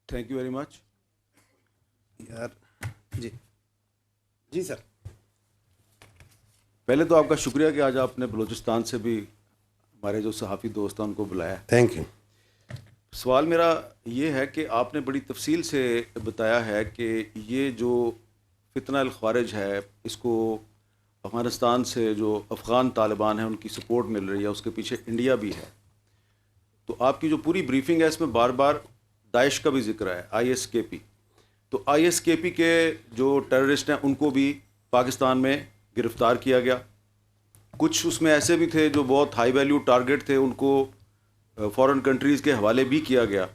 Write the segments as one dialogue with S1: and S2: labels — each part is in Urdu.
S1: Thank you very much.
S2: یار جی جی سر.
S1: پہلے تو آپ کا شکریہ کہ آج آپ نے بلوچستان سے بھی ہمارے جو صحافی دوست ہیں ان کو بلایا.
S2: Thank you.
S1: سوال میرا یہ ہے کہ آپ نے بڑی تفصیل سے بتایا ہے کہ یہ جو فتنہ الخوارج ہے اس کو افغانستان سے جو افغان طالبان ہیں ان کی سپورٹ مل رہی ہے, اس کے پیچھے انڈیا بھی ہے. تو آپ کی جو پوری بریفنگ ہے اس میں بار بار داعش کا بھی ذکر ہے, آئی ایس کے پی. تو آئی ایس کے پی کے جو ٹیررسٹ ہیں ان کو بھی پاکستان میں گرفتار کیا گیا. کچھ اس میں ایسے بھی تھے جو بہت ہائی ویلیو ٹارگٹ تھے, ان کو فورن کنٹریز کے حوالے بھی کیا گیا.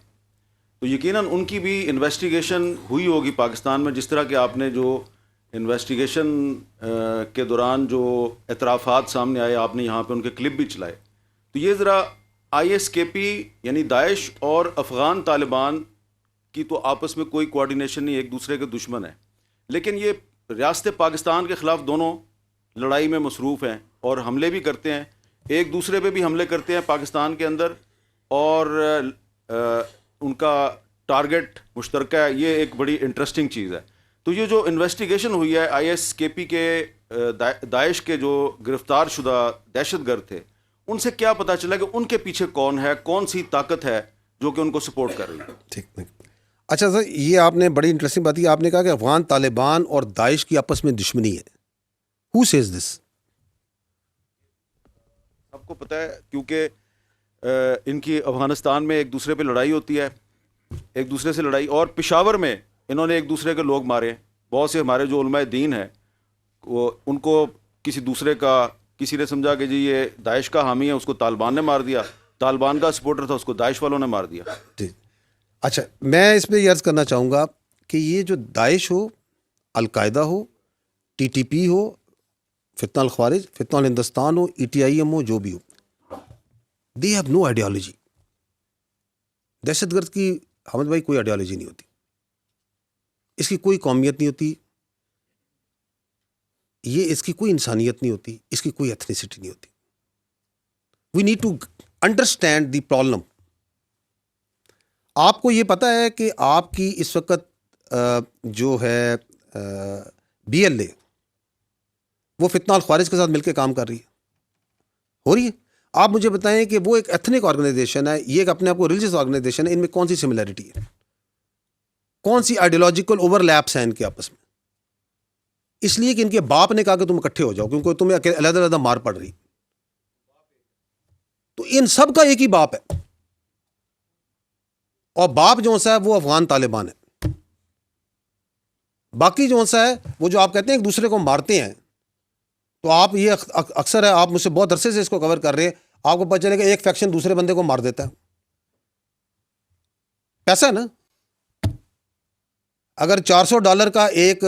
S1: تو یقیناً ان کی بھی انویسٹیگیشن ہوئی ہوگی پاکستان میں, جس طرح کہ آپ نے جو انویسٹیگیشن کے دوران جو اعترافات سامنے آئے آپ نے یہاں پہ ان کے کلپ بھی چلائے. تو یہ ذرا آئی ایس کے پی یعنی داعش اور افغان طالبان کی تو آپس میں کوئی کوارڈینیشن نہیں, ایک دوسرے کے دشمن ہیں, لیکن یہ ریاست پاکستان کے خلاف دونوں لڑائی میں مصروف ہیں اور حملے بھی کرتے ہیں, ایک دوسرے پہ بھی حملے کرتے ہیں پاکستان کے اندر, اور ان کا ٹارگٹ مشترکہ ہے. یہ ایک بڑی انٹرسٹنگ چیز ہے. تو یہ جو انویسٹیگیشن ہوئی ہے آئی ایس کے پی کے داعش کے جو گرفتار شدہ دہشت گرد تھے, ان سے کیا پتہ چلا کہ ان کے پیچھے کون ہے, کون سی طاقت ہے جو کہ ان کو سپورٹ کر رہی ہے؟
S2: ٹھیک. اچھا سر, یہ آپ نے بڑی انٹرسٹنگ بات کی. آپ نے کہا کہ افغان طالبان اور داعش کی آپس میں دشمنی ہے. Who says this?
S1: سب کو پتہ ہے, کیونکہ ان کی افغانستان میں ایک دوسرے پہ لڑائی ہوتی ہے, ایک دوسرے سے لڑائی, اور پشاور میں انہوں نے ایک دوسرے کے لوگ مارے. بہت سے ہمارے جو علماء دین ہیں وہ ان کو کسی دوسرے کا, کسی نے سمجھا کہ جی یہ داعش کا حامی ہے, اس کو طالبان نے مار دیا, طالبان کا سپورٹر تھا اس کو داعش والوں نے مار دیا.
S2: جی. اچھا, میں اس پہ یہ عرض کرنا چاہوں گا کہ یہ جو داعش ہو, القاعدہ ہو, ٹی ٹی پی ہو, فتنہ الخوارج, فتنہ الہندوستان ہو, ای ٹی آئی ایم ہو, جو بھی ہو, دے ہیو نو آئیڈیالوجی. دہشت گرد کی حمد بھائی کوئی آئیڈیالوجی نہیں ہوتی, اس کی کوئی قومیت نہیں ہوتی, یہ اس کی کوئی انسانیت نہیں ہوتی, اس کی کوئی ایتھنیسٹی نہیں ہوتی. We need to understand the problem. آپ کو یہ پتہ ہے کہ آپ کی اس وقت جو ہے بی ایل اے, وہ فتنہ الخوارج کے ساتھ مل کے کام کر رہی ہے, ہو رہی ہے. آپ مجھے بتائیں کہ وہ ایک ایتھنک آرگنائزیشن ہے, یہ ایک اپنے آپ کو ریلیجیس آرگنائزیشن ہے, ان میں کون سی سملیرٹی ہے, کون سی آئیڈیالوجیکل اوور لیپس ہیں ان کے آپس میں؟ اس لیے کہ ان کے باپ نے کہا کہ تم اکٹھے ہو جاؤ کیونکہ تمہیں علیحدہ علیحدہ مار پڑ رہی. تو ان سب کا ایک ہی باپ ہے, اور باپ جو سا ہے وہ افغان طالبان ہے. باقی جو سا ہے وہ جو آپ کہتے ہیں ایک دوسرے کو مارتے ہیں, تو آپ یہ اکثر ہے, آپ مجھ سے بہت عرصے سے اس کو کور کر رہے ہیں, آپ کو پتہ چلے کہ ایک فیکشن دوسرے بندے کو مار دیتا ہے. پیسہ ہے نا, اگر $400 کا ایک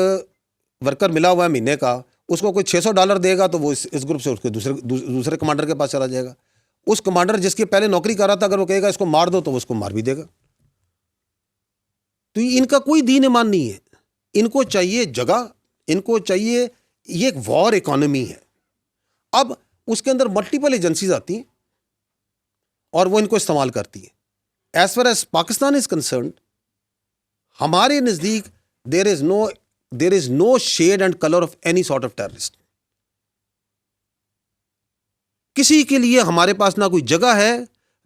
S2: ورکر ملا ہوا ہے مہینے کا, اس کو کوئی $600 دے گا تو وہ اس گروپ سے اس کے دوسرے کمانڈر کے پاس چلا جائے گا. اس کمانڈر جس کی پہلے نوکری کر رہا تھا, اگر وہ کہے گا اس کو مار دو تو وہ اس کو مار بھی دے گا. تو ان کا کوئی دین ایمان نہیں ہے, ان کو چاہیے جگہ, ان کو چاہیے, یہ ایک وار اکانومی ہے. اب اس کے اندر ملٹیپل ایجنسیز آتی ہیں اور وہ ان کو استعمال کرتی ہیں. As far as Pakistan is concerned, ہمارے نزدیک there is no shade and colour of any sort of terrorist. کسی کے لیے ہمارے پاس نہ کوئی جگہ ہے,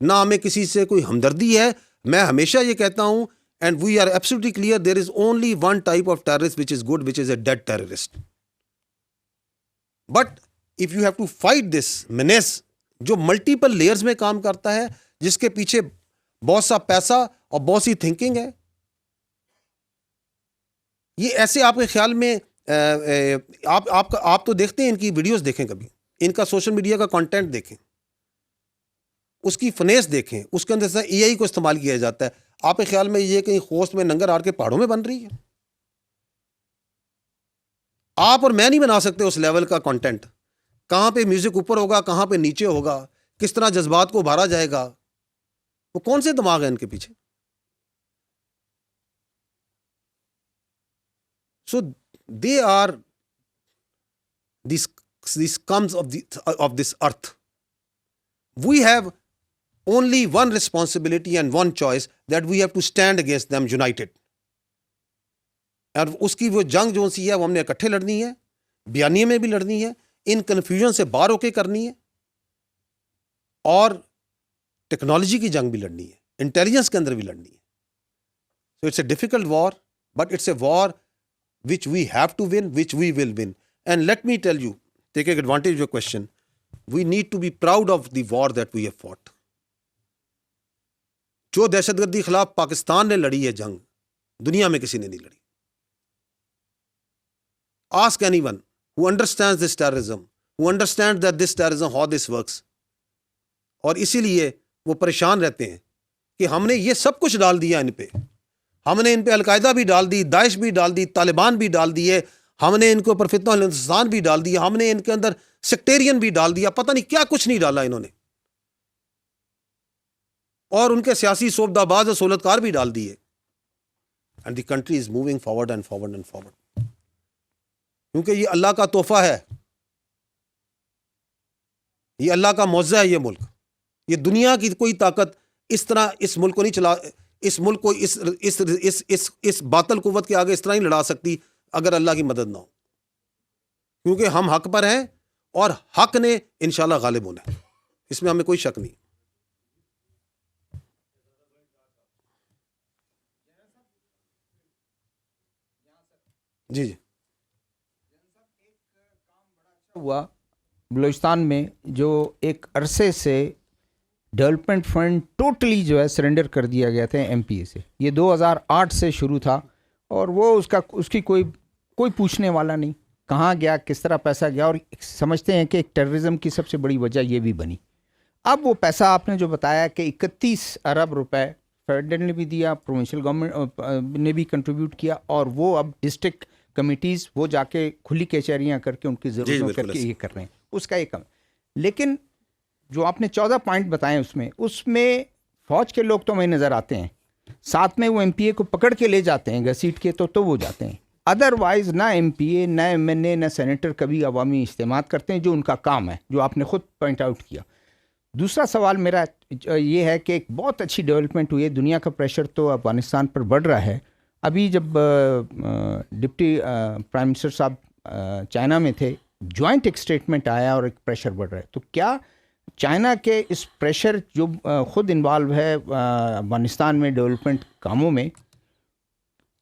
S2: نہ ہمیں کسی سے کوئی ہمدردی ہے. میں ہمیشہ یہ کہتا ہوں, and we are absolutely clear, there is only one type of terrorist which is good, which is a dead terrorist. But if you have to fight this menace, جو ملٹیپل لیئرز میں کام کرتا ہے, جس کے پیچھے بہت سا پیسہ اور بہت سی تھنکنگ ہے, یہ ایسے آپ کے خیال میں آپ تو دیکھتے ہیں, ان کی ویڈیوز دیکھیں, کبھی ان کا سوشل میڈیا کا کانٹینٹ دیکھیں, اس کی فنیس دیکھیں, اس کے اندر سے اے آئی کو استعمال کیا جاتا ہے. آپ کے خیال میں یہ کہیں خوست میں ننگر آر کے پہاڑوں میں بن رہی ہے؟ آپ اور میں نہیں بنا سکتے اس لیول کا کنٹینٹ. کہاں پہ میوزک اوپر ہوگا, کہاں پہ نیچے ہوگا, کس طرح جذبات کو ابھارا جائے گا, وہ کون سے دماغ ہیں ان کے پیچھے؟ So they are these scums of this earth. We have only one responsibility and one choice that we have to stand against them united. اور اس کی وہ جنگ جو سی ہے وہ ہم نے اکٹھے لڑنی ہے, بیانیے میں بھی لڑنی ہے, ان کنفیوژن سے باہر ہو کے کرنی ہے, اور ٹیکنالوجی کی جنگ بھی لڑنی ہے, انٹیلیجنس کے اندر بھی لڑنی ہے. So it's a difficult war, but it's a war which we have to win, which we will win. And let me tell you, taking advantage of your question, we need to be proud of the war that we have fought. جو دہشت گردی خلاف پاکستان نے لڑی ہے جنگ, دنیا میں کسی نے نہیں لڑی. Ask anyone who understands this terrorism, who understands that this terrorism, how this works. اور اسی لیے وہ پریشان رہتے ہیں کہ ہم نے یہ سب کچھ ڈال دیا ان پہ. ہم نے ان پہ القاعدہ بھی ڈال دی, داعش بھی ڈال دی, طالبان بھی ڈال دیے, ہم نے ان کے اوپر فتنہ الانسان بھی ڈال دیا, ہم نے ان کے اندر سیکٹیرین بھی ڈال دیا, پتہ نہیں کیا کچھ نہیں ڈالا انہوں نے, اور ان کے سیاسی صوبدہ باز اور سہولتکار بھی ڈال دیے. And the country is moving forward and forward and forward, کیونکہ یہ اللہ کا تحفہ ہے, یہ اللہ کا معجزہ ہے. یہ ملک, یہ دنیا کی کوئی طاقت اس طرح اس ملک کو نہیں چلا, اس ملک کو اس باطل قوت کے آگے اس طرح نہیں لڑا سکتی اگر اللہ کی مدد نہ ہو, کیونکہ ہم حق پر ہیں اور حق نے انشاءاللہ غالب ہونا ہے, اس میں ہمیں کوئی شک نہیں. جی جی
S3: ہوا بلوچستان میں جو ایک عرصے سے ڈیولپمنٹ فنڈ ٹوٹلی جو ہے سرنڈر کر دیا گیا تھا ایم پی اے سے. یہ 2008 سے شروع تھا اور وہ اس کی کوئی پوچھنے والا نہیں, کہاں گیا, کس طرح پیسہ گیا, اور سمجھتے ہیں کہ ایک ٹیررزم کی سب سے بڑی وجہ یہ بھی بنی. اب وہ پیسہ آپ نے جو بتایا کہ 31 ارب روپے فیڈرل نے بھی دیا, پروونشل گورنمنٹ نے بھی کنٹریبیوٹ کیا, اور وہ اب ڈسٹرکٹ کمیٹیز وہ جا کے کھلی کچہریاں کر کے ان کی ضرورتوں کر کے یہ کر رہے ہیں, اس کا ایک کم. لیکن جو آپ نے 14 پوائنٹ بتائے اس میں فوج کے لوگ تو ہمیں نظر آتے ہیں, ساتھ میں وہ ایم پی اے کو پکڑ کے لے جاتے ہیں گھسیٹ کے, تو وہ جاتے ہیں. ادروائز نہ ایم پی اے, نہ ایم این اے, نہ سینیٹر کبھی عوامی اجتماعات کرتے ہیں, جو ان کا کام ہے, جو آپ نے خود پوائنٹ آؤٹ کیا. دوسرا سوال میرا یہ ہے کہ ایک بہت اچھی ڈیولپمنٹ ہوئی ہے, دنیا کا پریشر تو افغانستان پر بڑھ رہا ہے. ابھی جب ڈپٹی پرائم منسٹر صاحب چائنا میں تھے, جوائنٹ ایک اسٹیٹمنٹ آیا اور ایک پریشر بڑھ رہا ہے. تو کیا چائنا کے اس پریشر جو خود انوالو ہے افغانستان میں ڈیولپمنٹ کاموں میں,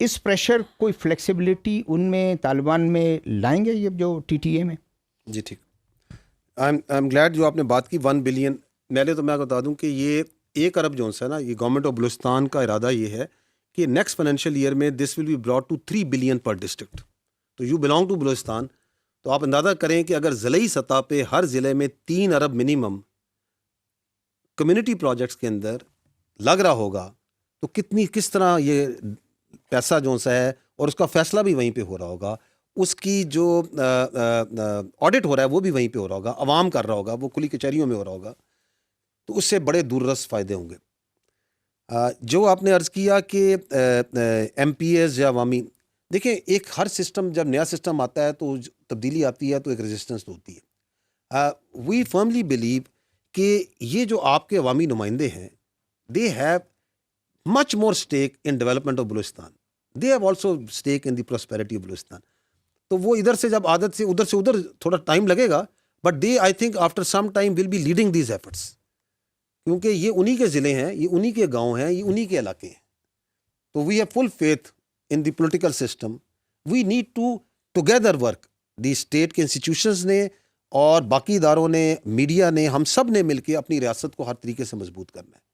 S3: اس پریشر کوئی فلیکسیبلٹی ان میں طالبان میں لائیں گے یہ جو ٹی ٹی اے میں؟
S2: جی ٹھیک, آئی ایم گلیڈ جو آپ نے بات کی 1 بلین. پہلے تو میں بتا دوں کہ یہ 1 ارب جو ہے نا, یہ گورنمنٹ آف بلوچستان کا ارادہ یہ ہے کہ نیکسٹ فائنینشیل ایئر میں this will be brought to 3 billion per district. تو یو بلانگ ٹو بلوچستان, تو آپ اندازہ کریں کہ اگر ضلعی سطح پہ ہر ضلع میں 3 ارب منیمم کمیونٹی پروجیکٹس کے اندر لگ رہا ہوگا, تو کس طرح یہ پیسہ جو سا ہے, اور اس کا فیصلہ بھی وہیں پہ ہو رہا ہوگا, اس کی جو آڈٹ ہو رہا ہے وہ بھی وہیں پہ ہو رہا ہوگا, عوام کر رہا ہوگا, وہ کھلی کچہریوں میں ہو رہا ہوگا, تو اس سے بڑے دوررس فائدے ہوں گے. جو آپ نے عرض کیا کہ ایم پی ایز یا عوامی, دیکھیں ایک ہر سسٹم جب نیا سسٹم آتا ہے تو تبدیلی آتی ہے تو ایک ریزسٹنس ہوتی ہے. وی فرملی بلیو کہ یہ جو آپ کے عوامی نمائندے ہیں, they have much more stack in development of Balochistan, they have also stack in the prosperity of Balochistan. تو وہ ادھر سے جب عادت سے ادھر تھوڑا ٹائم لگے گا, but they I think after some time will be leading these efforts, کیونکہ یہ انہی کے ضلع ہیں, یہ انہی کے گاؤں ہیں, یہ انہی کے علاقے ہیں. تو we have full faith in the political system. We need to together work, the state کے انسٹیٹیوشنز نے اور باقی اداروں نے, میڈیا نے, ہم سب نے مل کے اپنی ریاست کو ہر طریقے سے مضبوط کرنا ہے.